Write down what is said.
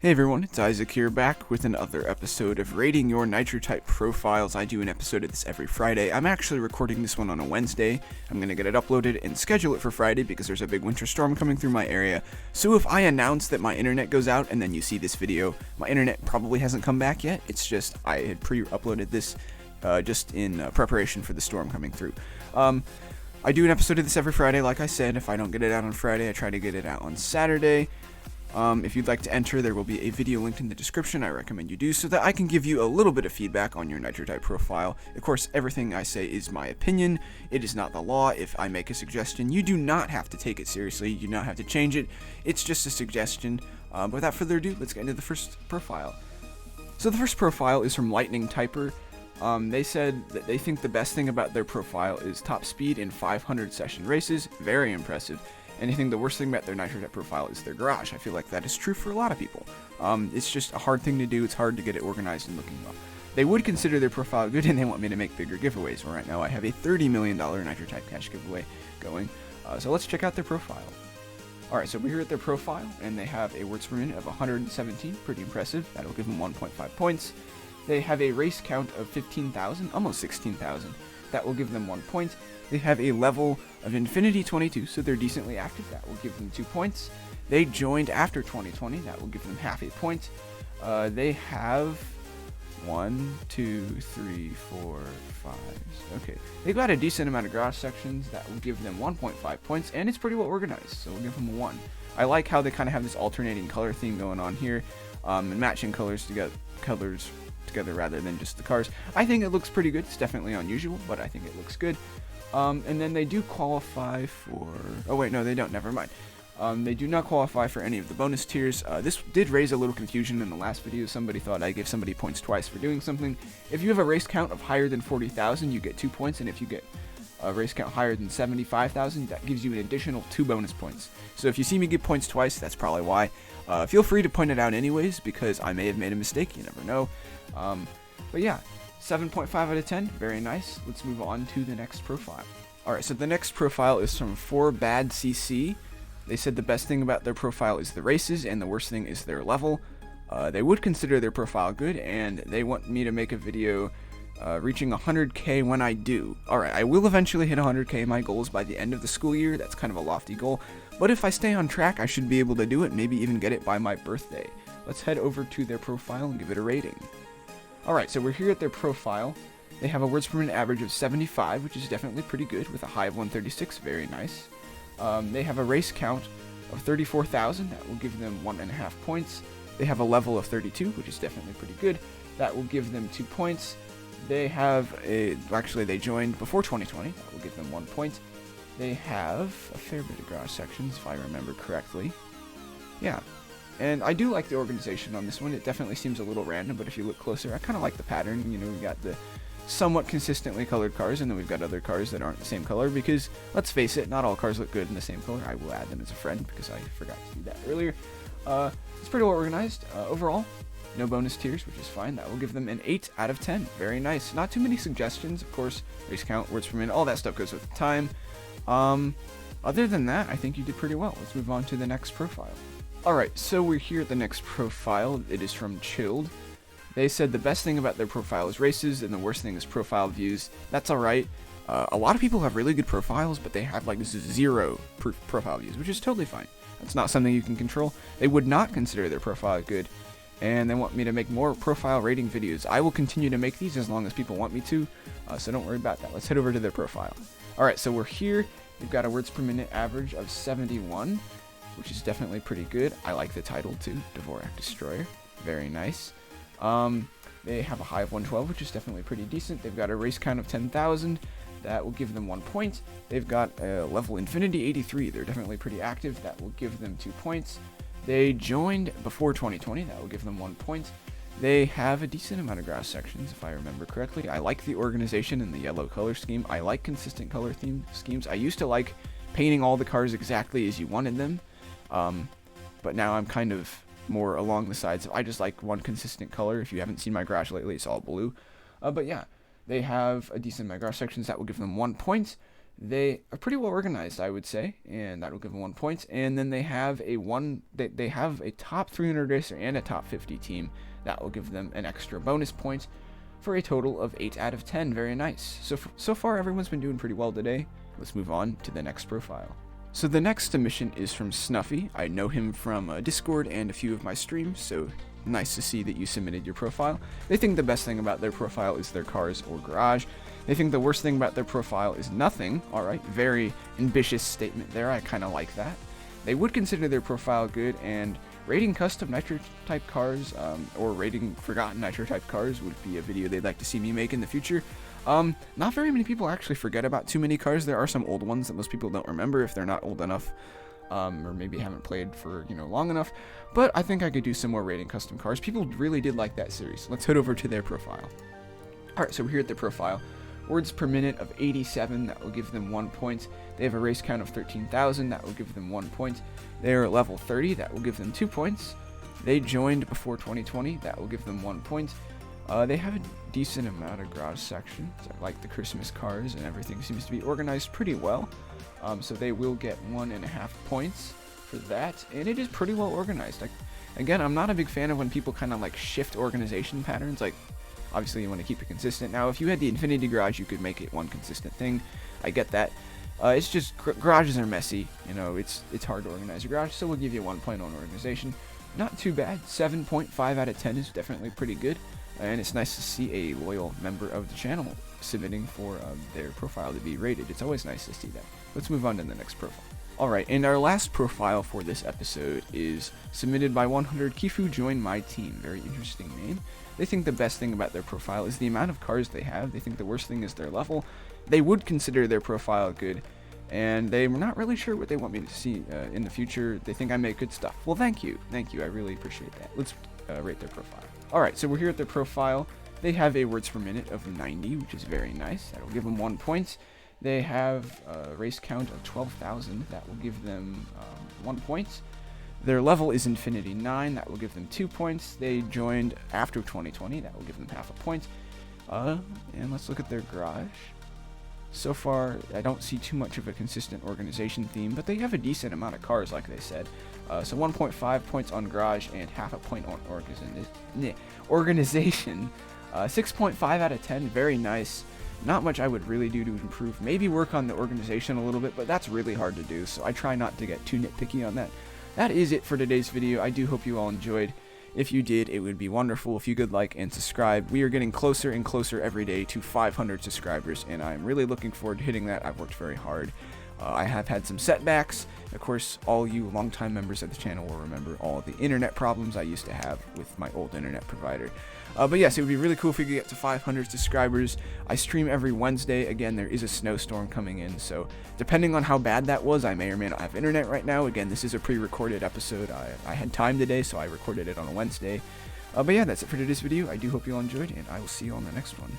Hey everyone, it's Isaac here, back with another episode of Rating Your Nitro Type Profiles. I do an episode of this every Friday. I'm actually recording this one on a Wednesday. I'm going to get it uploaded and schedule it for Friday because there's a big winter storm coming through my area. So if I announce that my internet goes out and then you see this video, my internet probably hasn't come back yet. It's just I had pre-uploaded this just in preparation for the storm coming through. I do an episode of this every Friday, like I said. If I don't get it out on Friday, I try to get it out on Saturday. If you'd like to enter, there will be a video linked in the description. I recommend you do so that I can give you a little bit of feedback on your Nitro Type profile. Of course, everything I say is my opinion. It is not the law. If I make a suggestion, you do not have to take it seriously. You do not have to change it. It's just a suggestion. But without further ado, let's get into the first profile. So the first profile is from Lightning Typer. They said that they think the best thing about their profile is top speed in 500 session races. Very impressive. And I think the worst thing about their Nitro Type profile is their garage. I feel like that is true for a lot of people. It's just a hard thing to do. It's hard to get it organized and looking well. They would consider their profile good, and they want me to make bigger giveaways. Well, right now I have a $30 million Nitro Type cash giveaway going. So let's check out their profile. Alright, so we're here at their profile, and they have a words per minute of 117. Pretty impressive. That'll give them 1.5 points. They have a race count of 15,000, almost 16,000. That will give them 1 point. They have a level of Infinity 22, so they're decently active. That will give them 2 points. They joined after 2020. That will give them half a point. They have 1, 2, 3, 4, 5. Okay, they've got a decent amount of garage sections. That will give them 1.5 points, and it's pretty well organized, so we'll give them a 1. I like how they kind of have this alternating color theme going on here, and matching colors together rather than just the cars. I think it looks pretty good. It's definitely unusual, but I think it looks good. And then they do qualify for... Oh wait, no, they don't. Never mind. They do not qualify for any of the bonus tiers. This did raise a little confusion in the last video. Somebody thought I gave somebody points twice for doing something. If you have a race count of higher than 40,000, you get 2 points, and if you get a race count higher than 75,000, that gives you an additional 2 bonus points. So if you see me give points twice, that's probably why. Feel free to point it out anyways, because I may have made a mistake. You never know. But yeah. 7.5 out of 10, very nice. Let's move on to the next profile. Alright, so the next profile is from 4BadCC. They said the best thing about their profile is the races, and the worst thing is their level. They would consider their profile good, and they want me to make a video reaching 100k when I do. Alright, I will eventually hit 100k. My goal is by the end of the school year. That's kind of a lofty goal. But if I stay on track, I should be able to do it, maybe even get it by my birthday. Let's head over to their profile and give it a rating. Alright, so we're here at their profile. They have a words per minute average of 75, which is definitely pretty good, with a high of 136, very nice. They have a race count of 34,000, that will give them 1.5 points. They have a level of 32, which is definitely pretty good. That will give them 2 points. They have actually they joined before 2020, that will give them 1 point. They have a fair bit of garage sections, if I remember correctly. Yeah. And I do like the organization on this one. It definitely seems a little random, but if you look closer, I kind of like the pattern. You know, we got the somewhat consistently colored cars, and then we've got other cars that aren't the same color, because, let's face it, not all cars look good in the same color. I will add them as a friend, because I forgot to do that earlier. It's pretty well organized. Overall, no bonus tiers, which is fine. That will give them an 8 out of 10. Very nice. Not too many suggestions, of course. Race count, words per minute, all that stuff goes with the time. Other than that, I think you did pretty well. Let's move on to the next profile. Alright, so we're here at the next profile. It is from Chilled. They said the best thing about their profile is races, and the worst thing is profile views. That's alright. A lot of people have really good profiles, but they have like 0 profile views, which is totally fine. That's not something you can control. They would not consider their profile good, and they want me to make more profile rating videos. I will continue to make these as long as people want me to, so don't worry about that. Let's head over to their profile. Alright, so we're here. We've got a words per minute average of 71. Which is definitely pretty good. I like the title too, Dvorak Destroyer. Very nice. They have a high of 112, which is definitely pretty decent. They've got a race count of 10,000. That will give them 1 point. They've got a level Infinity 83. They're definitely pretty active. That will give them 2 points. They joined before 2020. That will give them 1 point. They have a decent amount of grass sections, if I remember correctly. I like the organization and the yellow color scheme. I like consistent color theme schemes. I used to like painting all the cars exactly as you wanted them. But now I'm kind of more along the sides. I just like one consistent color. If you haven't seen my garage lately, it's all blue. But yeah, they have a decent amount of garage sections. That will give them 1 point. They are pretty well organized, I would say, and that will give them 1 point. And then they have they have a top 300 racer and a top 50 team. That will give them an extra bonus point for a total of 8 out of 10. Very nice. So far, everyone's been doing pretty well today. Let's move on to the next profile. So the next submission is from Snuffy. I know him from Discord and a few of my streams, so nice to see that you submitted your profile. They think the best thing about their profile is their cars or garage. They think the worst thing about their profile is nothing. Alright, very ambitious statement there. I kind of like that. They would consider their profile good, and rating custom Nitro Type cars or rating forgotten Nitro Type cars would be a video they'd like to see me make in the future. Not very many people actually forget about too many cars. There are some old ones that most people don't remember if they're not old enough, or maybe haven't played for, long enough. But I think I could do some more rating custom cars. People really did like that series. Let's head over to their profile. Alright, so we're here at their profile. Words per minute of 87, that will give them 1 point. They have a race count of 13,000, that will give them 1 point. They're level 30, that will give them 2 points. They joined before 2020, that will give them 1 point. They have a decent amount of garage sections. I like the Christmas cars, and everything seems to be organized pretty well. So they will get 1.5 points for that, and it is pretty well organized. Again, I'm not a big fan of when people kind of like shift organization patterns. Like, obviously you want to keep it consistent. Now, if you had the Infinity Garage, you could make it one consistent thing. I get that. It's just garages are messy. It's hard to organize a garage, so we'll give you 1 point on organization. Not too bad. 7.5 out of 10 is definitely pretty good. And it's nice to see a loyal member of the channel submitting for their profile to be rated. It's always nice to see that. Let's move on to the next profile. Alright, and our last profile for this episode is submitted by 100 Kifu Join My Team. Very interesting name. They think the best thing about their profile is the amount of cars they have. They think the worst thing is their level. They would consider their profile good, and they're not really sure what they want me to see in the future. They think I make good stuff. Well, thank you. Thank you. I really appreciate that. Let's rate their profile. Alright, so we're here at their profile. They have a words per minute of 90, which is very nice. That will give them 1 point. They have a race count of 12,000. That will give them 1 point. Their level is Infinity 9. That will give them 2 points. They joined after 2020. That will give them half a point. And let's look at their garage. So far, I don't see too much of a consistent organization theme, but they have a decent amount of cars, like they said. So 1.5 points on garage and half a point on organization. 6.5 out of 10, very nice. Not much I would really do to improve. Maybe work on the organization a little bit, but that's really hard to do, so I try not to get too nitpicky on that. That is it for today's video. I do hope you all enjoyed. If you did, it would be wonderful if you could like and subscribe. We are getting closer and closer every day to 500 subscribers, and I'm really looking forward to hitting that. I've worked very hard. I have had some setbacks. Of course, all you longtime members of the channel will remember all the internet problems I used to have with my old internet provider. But yes, it would be really cool if we could get to 500 subscribers. I stream every Wednesday. Again, there is a snowstorm coming in, so depending on how bad that was, I may or may not have internet right now. Again, this is a pre-recorded episode. I had time today, so I recorded it on a Wednesday. But yeah, that's it for today's video. I do hope you all enjoyed, and I will see you on the next one.